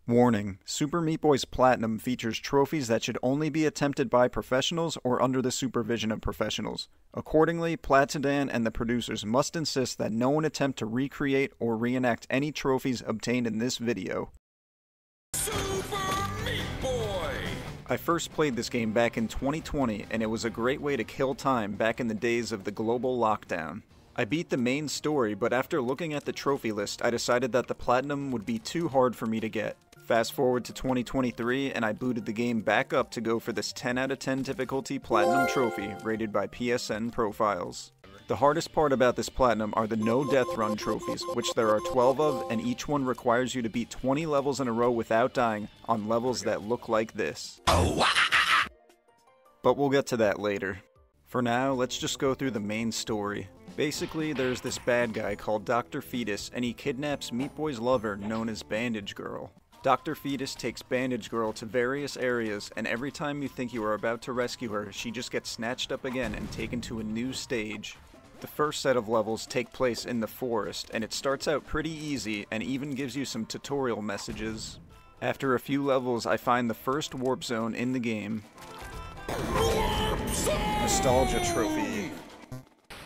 Warning: Super Meat Boy's Platinum features trophies that should only be attempted by professionals or under the supervision of professionals. Accordingly, Platidan and the producers must insist that no one attempt to recreate or reenact any trophies obtained in this video. Super Meat Boy! I first played this game back in 2020, and it was a great way to kill time back in the days of the global lockdown. I beat the main story, but after looking at the trophy list, I decided that the Platinum would be too hard for me to get. Fast forward to 2023, and I booted the game back up to go for this 10 out of 10 difficulty Platinum trophy, rated by psnprofiles. The hardest part about this Platinum are the no death run trophies, which there are 12 of, and each one requires you to beat 20 levels in a row without dying, on levels that look like this. But we'll get to that later. For now, let's just go through the main story. Basically, there's this bad guy called Dr. Fetus, and he kidnaps Meat Boy's lover, known as Bandage Girl. Dr. Fetus takes Bandage Girl to various areas, and every time you think you are about to rescue her, she just gets snatched up again and taken to a new stage. The first set of levels take place in the forest, and it starts out pretty easy and even gives you some tutorial messages. After a few levels, I find the first warp zone in the game. Nostalgia Trophy.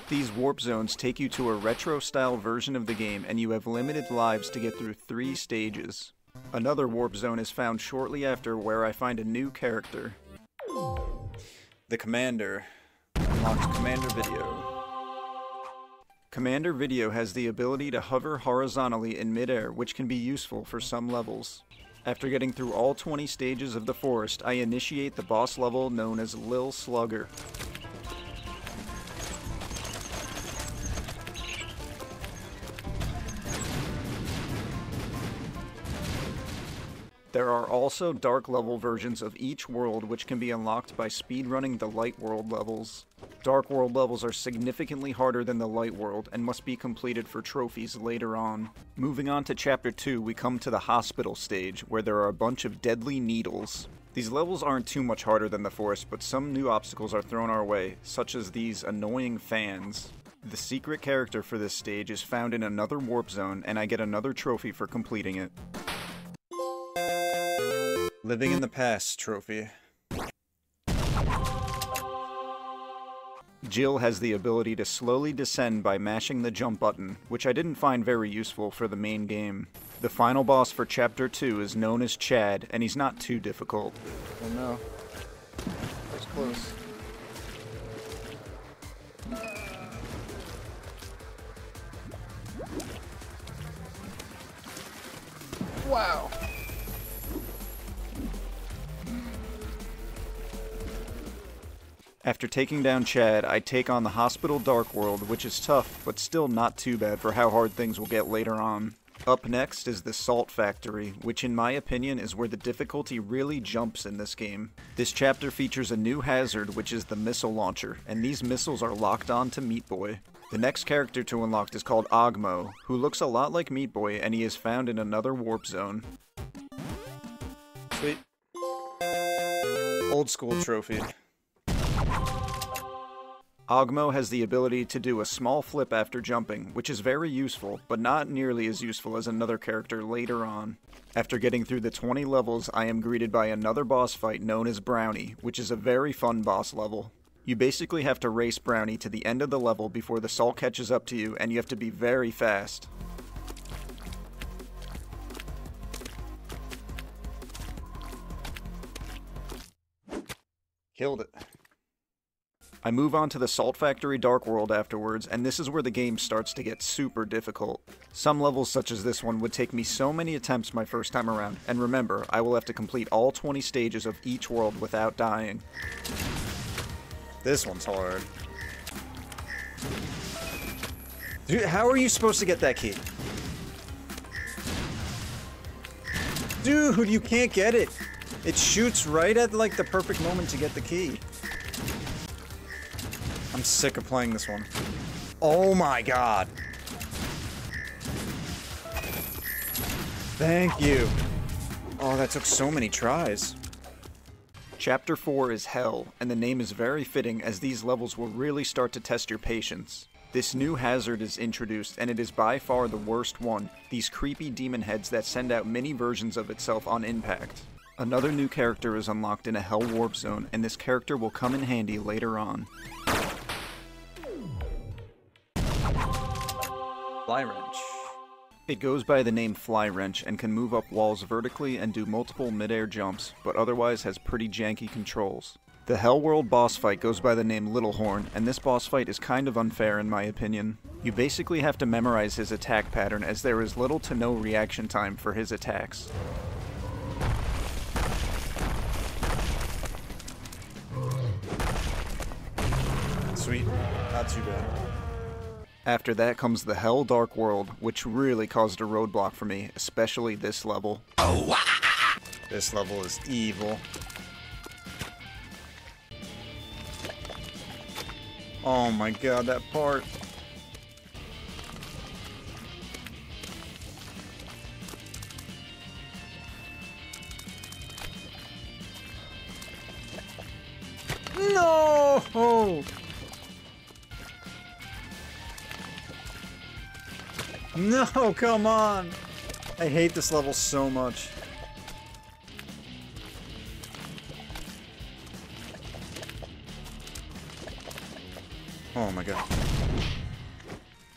These warp zones take you to a retro-style version of the game, and you have limited lives to get through 3 stages. Another warp zone is found shortly after, where I find a new character. The Commander. Unlocked Commander Video. Commander Video has the ability to hover horizontally in midair, which can be useful for some levels. After getting through all 20 stages of the forest, I initiate the boss level known as Lil Slugger. There are also dark level versions of each world, which can be unlocked by speedrunning the light world levels. Dark world levels are significantly harder than the light world and must be completed for trophies later on. Moving on to Chapter 2, we come to the hospital stage, where there are a bunch of deadly needles. These levels aren't too much harder than the forest, but some new obstacles are thrown our way, such as these annoying fans. The secret character for this stage is found in another warp zone, and I get another trophy for completing it. Living in the Past trophy. Jill has the ability to slowly descend by mashing the jump button, which I didn't find very useful for the main game. The final boss for Chapter 2 is known as Chad, and he's not too difficult. Oh no. That was close. Wow. After taking down Chad, I take on the Hospital Dark World, which is tough, but still not too bad for how hard things will get later on. Up next is the Salt Factory, which in my opinion is where the difficulty really jumps in this game. This chapter features a new hazard, which is the missile launcher, and these missiles are locked on to Meat Boy. The next character to unlock is called Ogmo, who looks a lot like Meat Boy, and he is found in another warp zone. Sweet. Old school trophy. Ogmo has the ability to do a small flip after jumping, which is very useful, but not nearly as useful as another character later on. After getting through the 20 levels, I am greeted by another boss fight known as Brownie, which is a very fun boss level. You basically have to race Brownie to the end of the level before the salt catches up to you, and you have to be very fast. Killed it. I move on to the Salt Factory Dark World afterwards, and this is where the game starts to get super difficult. Some levels such as this one would take me so many attempts my first time around, and remember, I will have to complete all 20 stages of each world without dying. This one's hard. Dude, how are you supposed to get that key? Dude, you can't get it! It shoots right at like the perfect moment to get the key. I'm sick of playing this one. Oh my god. Thank you. Oh, that took so many tries. Chapter 4 is Hell, and the name is very fitting as these levels will really start to test your patience. This new hazard is introduced, and it is by far the worst one, these creepy demon heads that send out mini versions of itself on impact. Another new character is unlocked in a Hell Warp Zone, and this character will come in handy later on. Fly Wrench. It goes by the name Fly Wrench and can move up walls vertically and do multiple mid-air jumps, but otherwise has pretty janky controls. The Hellworld boss fight goes by the name Little Horn, and this boss fight is kind of unfair in my opinion. You basically have to memorize his attack pattern as there is little to no reaction time for his attacks. Sweet. Not too bad. After that comes the Hell Dark World, which really caused a roadblock for me, especially this level. This level is evil. Oh my god, that part. No! No, come on! I hate this level so much. Oh my god.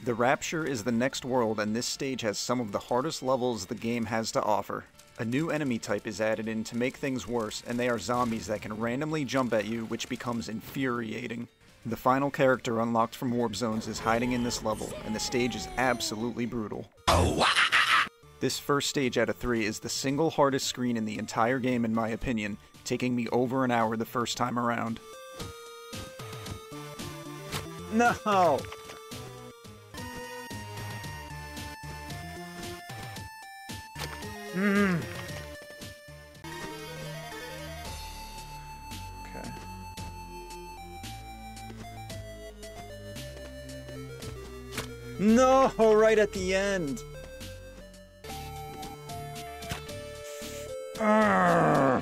The Rapture is the next world, and this stage has some of the hardest levels the game has to offer. A new enemy type is added in to make things worse, and they are zombies that can randomly jump at you, which becomes infuriating. The final character unlocked from Warp Zones is hiding in this level, and the stage is absolutely brutal. This first stage out of 3 is the single hardest screen in the entire game in my opinion, taking me over an hour the first time around. No! Okay. No! Right at the end! Come on,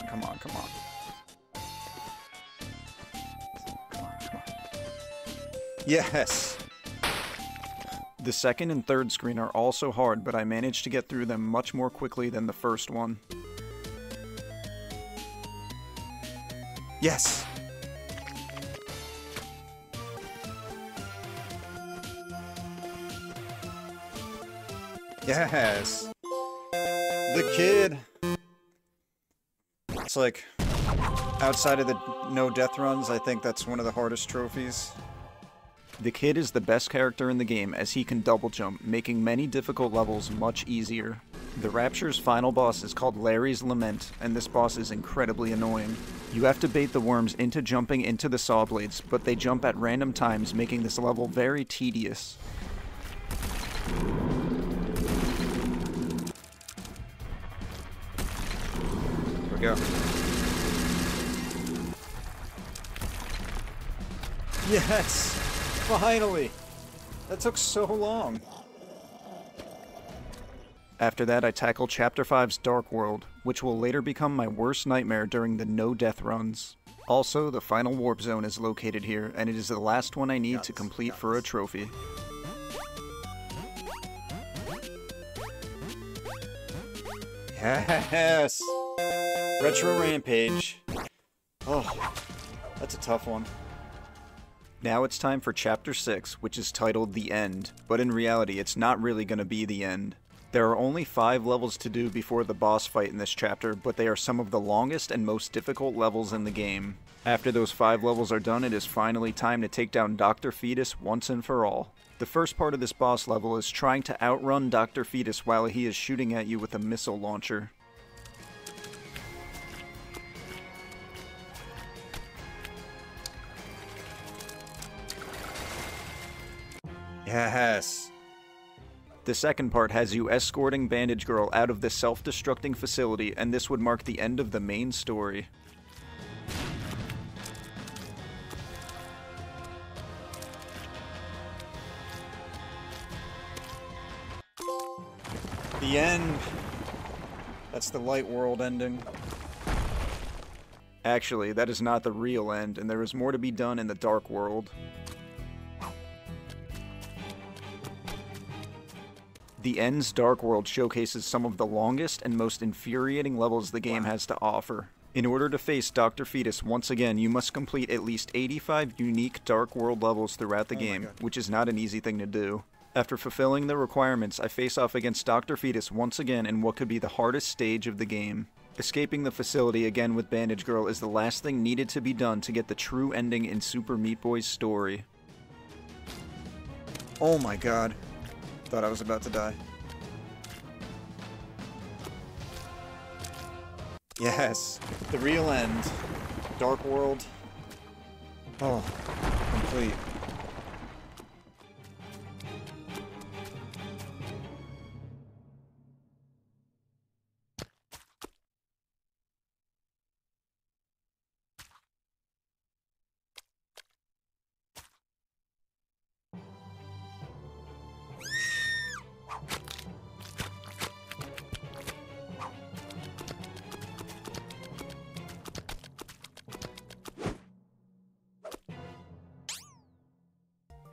come on, come on. Come on, come on. Yes! The second and third screen are also hard, but I managed to get through them much more quickly than the first one. Yes! Yes! The kid! It's like, outside of the no death runs, I think that's one of the hardest trophies. The kid is the best character in the game as he can double jump, making many difficult levels much easier. The Rapture's final boss is called Larry's Lament, and this boss is incredibly annoying. You have to bait the worms into jumping into the saw blades, but they jump at random times, making this level very tedious. Here we go. Yes! Finally! That took so long. After that, I tackle Chapter 5's Dark World, which will later become my worst nightmare during the no-death runs. Also, the final Warp Zone is located here, and it is the last one I need to complete for a trophy. Yes! Retro Rampage. Oh, that's a tough one. Now it's time for Chapter 6, which is titled The End, but in reality it's not really going to be the end. There are only 5 levels to do before the boss fight in this chapter, but they are some of the longest and most difficult levels in the game. After those 5 levels are done, it is finally time to take down Dr. Fetus once and for all. The first part of this boss level is trying to outrun Dr. Fetus while he is shooting at you with a missile launcher. Yes! The second part has you escorting Bandage Girl out of the self-destructing facility, and this would mark the end of the main story. The end! That's the light world ending. Actually, that is not the real end, and there is more to be done in the Dark World. The End's Dark World showcases some of the longest and most infuriating levels the game has to offer. In order to face Dr. Fetus once again, you must complete at least 85 unique Dark World levels throughout the game, which is not an easy thing to do. After fulfilling the requirements, I face off against Dr. Fetus once again in what could be the hardest stage of the game. Escaping the facility again with Bandage Girl is the last thing needed to be done to get the true ending in Super Meat Boy's story. Oh my god. Thought I was about to die. Yes. The real end. Dark World. Oh, complete.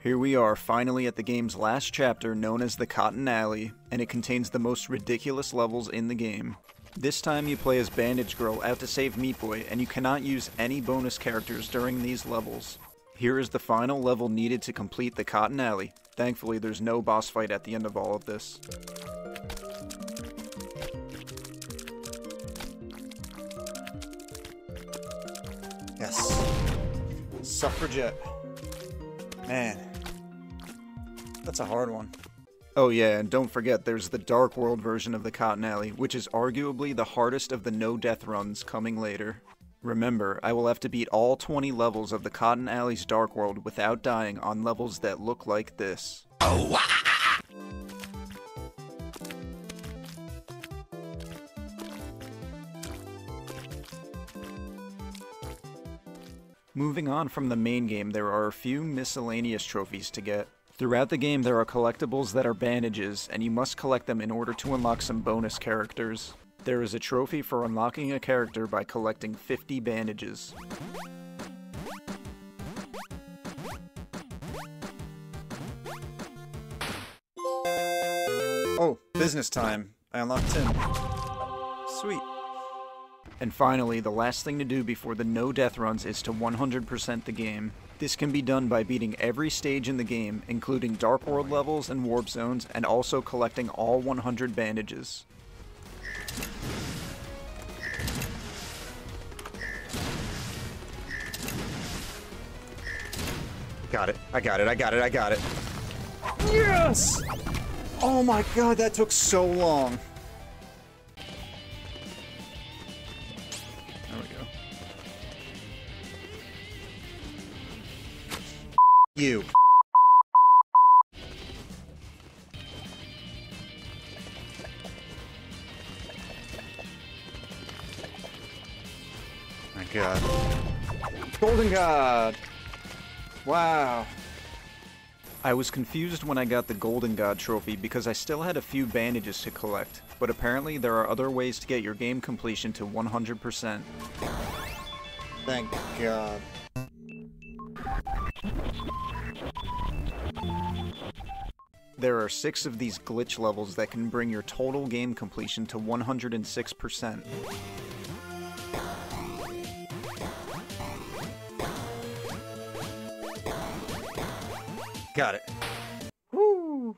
Here we are, finally at the game's last chapter, known as the Cotton Alley, and it contains the most ridiculous levels in the game. This time you play as Bandage Girl out to save Meat Boy, and you cannot use any bonus characters during these levels. Here is the final level needed to complete the Cotton Alley. Thankfully, there's no boss fight at the end of all of this. Yes. Suffragette. Man. That's a hard one. Oh yeah, and don't forget there's the Dark World version of the Cotton Alley, which is arguably the hardest of the no-death runs coming later. Remember, I will have to beat all 20 levels of the Cotton Alley's Dark World without dying on levels that look like this. Moving on from the main game, there are a few miscellaneous trophies to get. Throughout the game, there are collectibles that are bandages, and you must collect them in order to unlock some bonus characters. There is a trophy for unlocking a character by collecting 50 bandages. Oh, business time. I unlocked Tim. Sweet. And finally, the last thing to do before the no death runs is to 100% the game. This can be done by beating every stage in the game, including Dark World levels and Warp Zones, and also collecting all 100 bandages. Got it. I got it. I got it. I got it. Yes! Oh my god, that took so long. There we go. You. My god. Golden God! Wow. I was confused when I got the Golden God trophy because I still had a few bandages to collect, but apparently there are other ways to get your game completion to 100%. Thank God. There are 6 of these glitch levels that can bring your total game completion to 106%. Got it. Woo!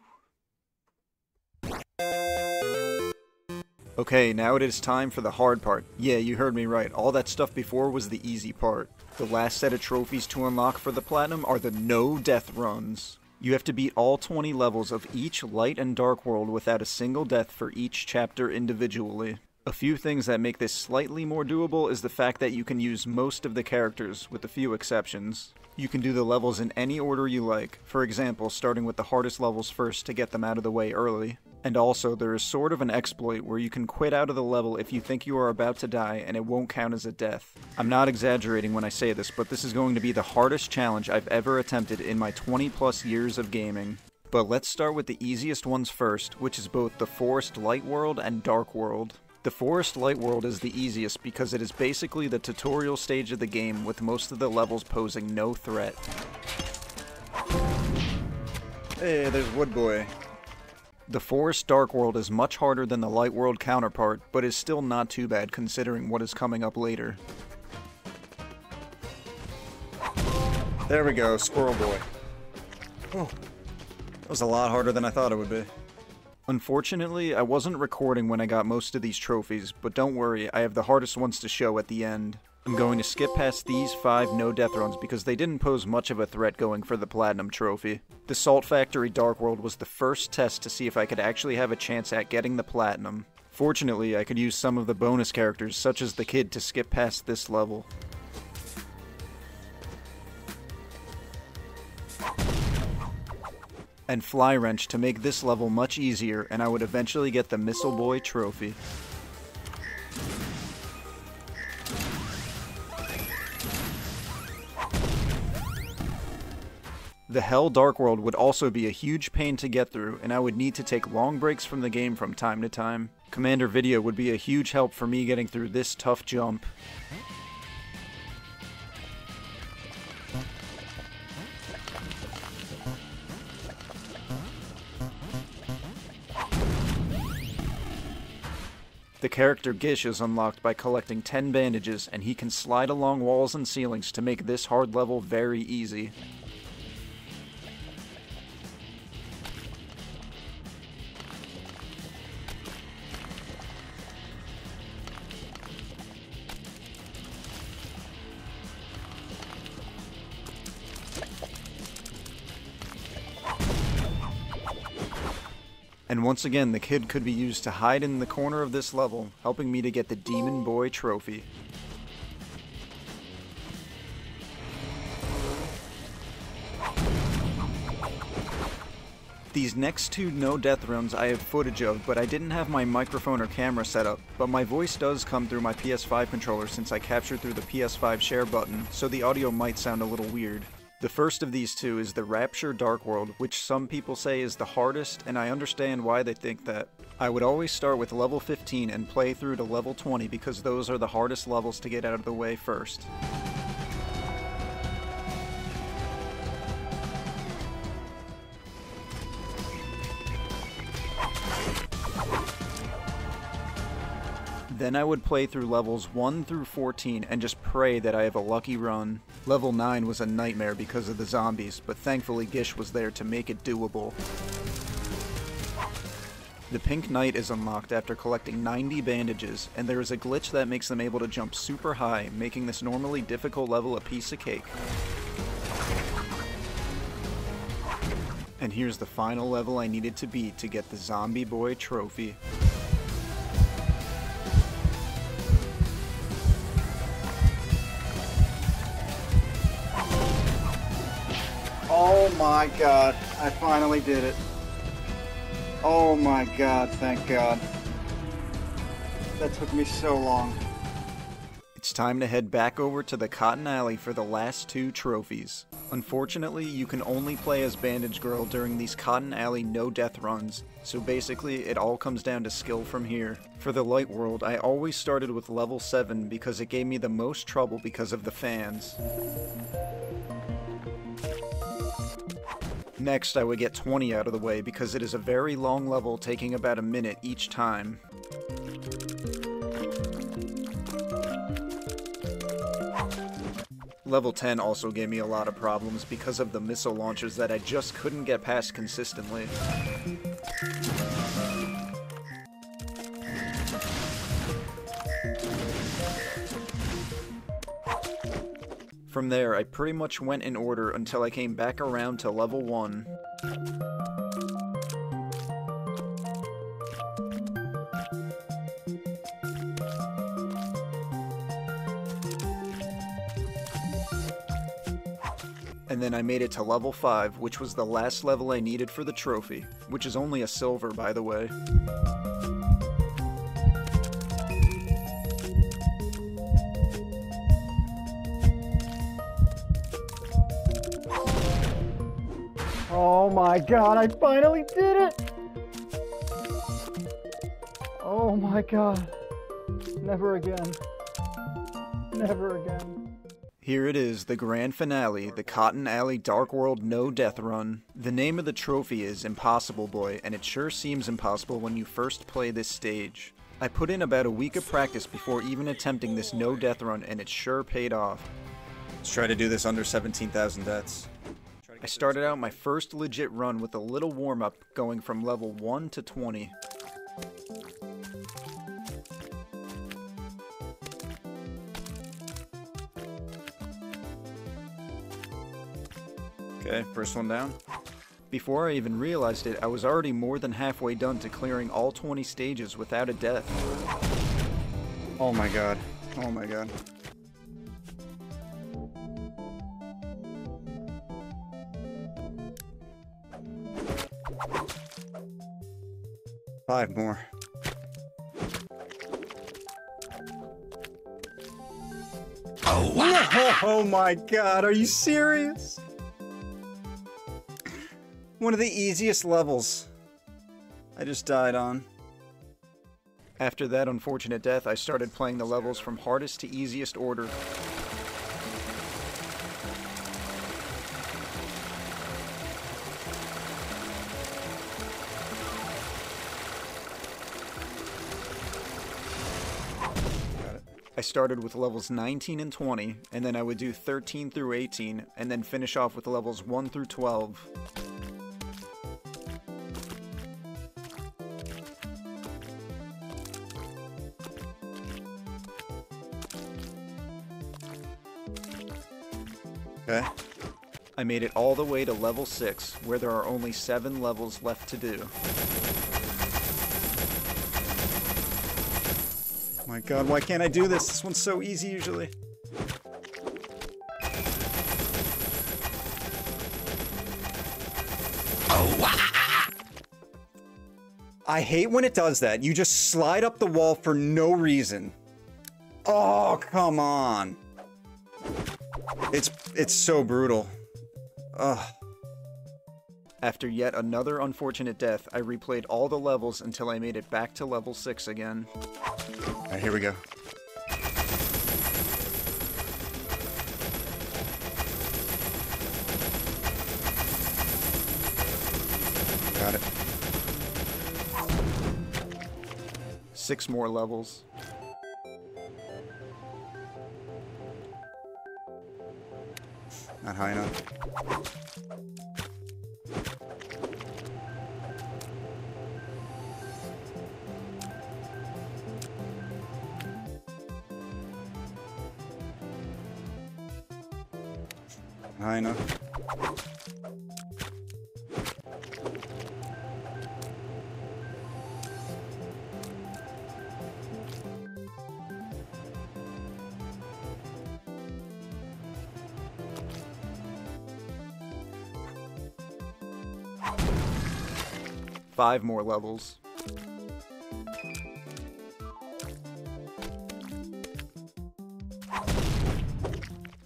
Okay, now it is time for the hard part. Yeah, you heard me right. All that stuff before was the easy part. The last set of trophies to unlock for the Platinum are the no death runs. You have to beat all 20 levels of each Light and Dark World without a single death for each chapter individually. A few things that make this slightly more doable is the fact that you can use most of the characters, with a few exceptions. You can do the levels in any order you like, for example, starting with the hardest levels first to get them out of the way early. And also, there is sort of an exploit where you can quit out of the level if you think you are about to die and it won't count as a death. I'm not exaggerating when I say this, but this is going to be the hardest challenge I've ever attempted in my 20+ years of gaming. But let's start with the easiest ones first, which is both the Forest Light World and Dark World. The Forest Light World is the easiest because it is basically the tutorial stage of the game with most of the levels posing no threat. Hey, there's Wood Boy. The Forest Dark World is much harder than the Light World counterpart, but is still not too bad considering what is coming up later. There we go, Squirrel Boy. Oh, that was a lot harder than I thought it would be. Unfortunately, I wasn't recording when I got most of these trophies, but don't worry, I have the hardest ones to show at the end. I'm going to skip past these 5 no death runs because they didn't pose much of a threat going for the Platinum Trophy. The Salt Factory Dark World was the first test to see if I could actually have a chance at getting the Platinum. Fortunately, I could use some of the bonus characters, such as the Kid, to skip past this level. And Fly Wrench to make this level much easier, and I would eventually get the Missile Boy trophy. The Hell Dark World would also be a huge pain to get through, and I would need to take long breaks from the game from time to time. Commander Video would be a huge help for me getting through this tough jump. The character Gish is unlocked by collecting 10 bandages, and he can slide along walls and ceilings to make this hard level very easy. And once again, the Kid could be used to hide in the corner of this level, helping me to get the Demon Boy trophy. These next 2 no death runs I have footage of, but I didn't have my microphone or camera set up, but my voice does come through my PS5 controller since I captured through the PS5 share button, so the audio might sound a little weird. The first of these 2 is the Rapture Dark World, which some people say is the hardest, and I understand why they think that. I would always start with level 15 and play through to level 20 because those are the hardest levels to get out of the way first. Then I would play through levels 1 through 14 and just pray that I have a lucky run. Level 9 was a nightmare because of the zombies, but thankfully Gish was there to make it doable. The Pink Knight is unlocked after collecting 90 bandages, and there is a glitch that makes them able to jump super high, making this normally difficult level a piece of cake. And here's the final level I needed to beat to get the Zombie Boy trophy. Oh my god, I finally did it. Oh my god, thank god. That took me so long. It's time to head back over to the Cotton Alley for the last 2 trophies. Unfortunately, you can only play as Bandage Girl during these Cotton Alley no-death runs, so basically it all comes down to skill from here. For the Light World, I always started with level 7 because it gave me the most trouble because of the fans. Next, I would get 20 out of the way because it is a very long level taking about a minute each time. Level 10 also gave me a lot of problems because of the missile launchers that I just couldn't get past consistently. From there, I pretty much went in order until I came back around to level 1. And then I made it to level 5, which was the last level I needed for the trophy, which is only a silver, by the way. Oh my god, I finally did it! Oh my god. Never again. Never again. Here it is, the grand finale, the Cotton Alley Dark World No Death Run. The name of the trophy is Impossible Boy, and it sure seems impossible when you first play this stage. I put in about a week of practice before even attempting this no death run, and it sure paid off. Let's try to do this under 17,000 deaths. I started out my first legit run with a little warm-up, going from level 1 to 20. Okay, first one down. Before I even realized it, I was already more than halfway done to clearing all 20 stages without a death. Oh my god. Oh my god. Five more. Oh, wow. Oh my god, are you serious? One of the easiest levels I just died on. After that unfortunate death, I started playing the levels from hardest to easiest order. I started with levels 19 and 20, and then I would do 13 through 18, and then finish off with levels 1 through 12. Okay. I made it all the way to level 6, where there are only 7 levels left to do. Oh my god, why can't I do this? This one's so easy usually. Oh, wow. I hate when it does that. You just slide up the wall for no reason. Oh, come on. It's so brutal. Ugh. After yet another unfortunate death, I replayed all the levels until I made it back to level 6 again. Alright, here we go. Got it. 6 more levels. Not high enough. High enough. Five more levels.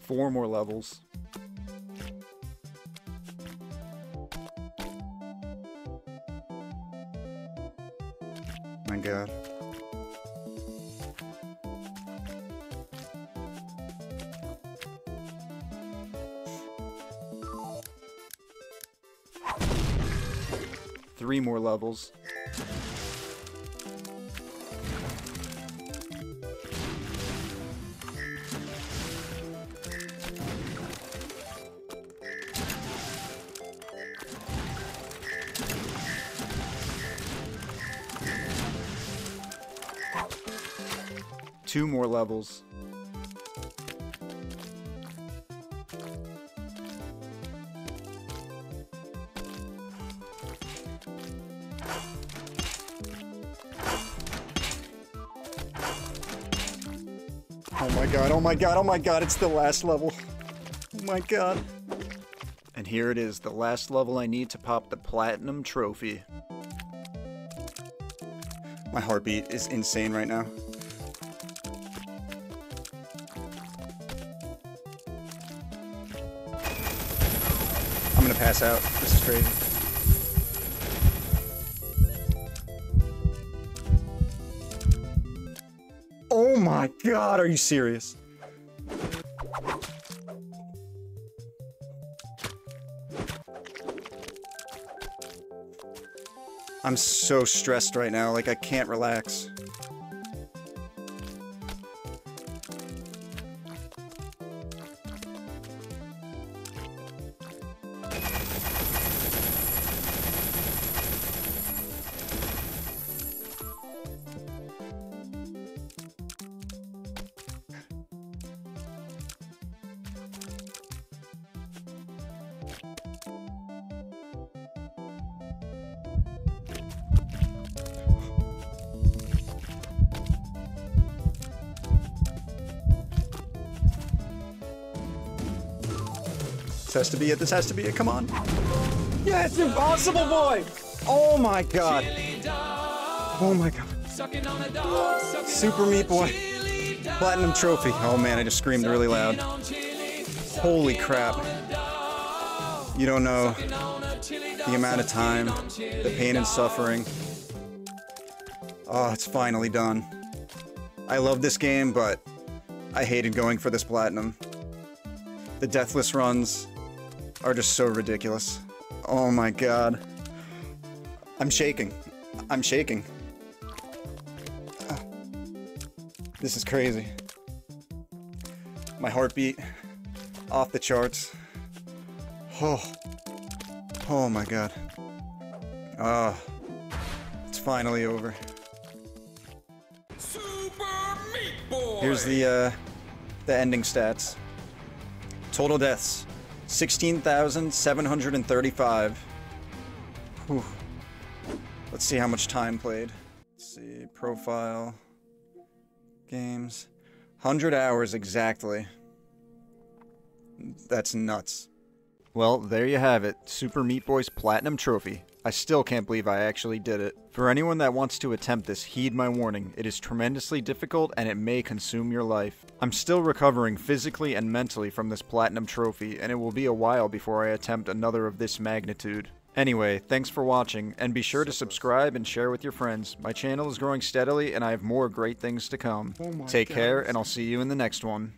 Four more levels. My god. Three more levels. Two more levels. Oh my god, oh my god, oh my god, it's the last level. Oh my god. And here it is, the last level I need to pop the Platinum Trophy. My heartbeat is insane right now. I'm gonna pass out. This is crazy. my god, are you serious? I'm so stressed right now, like I can't relax. This has to be it, this has to be it, come on. Yeah, it's impossible, boy! Oh my god. Oh my god. Super Meat Boy. Platinum trophy. Oh man, I just screamed really loud. Holy crap. You don't know the amount of time, the pain and suffering. Oh, it's finally done. I love this game, but I hated going for this platinum. The deathless runs are just so ridiculous. Oh my god. I'm shaking. I'm shaking. This is crazy. My heartbeat off the charts. Oh. Oh my god. Ah. It's finally over. Super Meat Boy. Here's the ending stats. Total deaths, 16,735. Whew. Let's see how much time played. Let's see, profile, games, 100 hours exactly. That's nuts. Well, there you have it, Super Meat Boy's Platinum Trophy. I still can't believe I actually did it. For anyone that wants to attempt this, heed my warning. It is tremendously difficult and it may consume your life. I'm still recovering physically and mentally from this Platinum Trophy, and it will be a while before I attempt another of this magnitude. Anyway, thanks for watching, and be sure to subscribe and share with your friends. My channel is growing steadily and I have more great things to come. Take care, and I'll see you in the next one.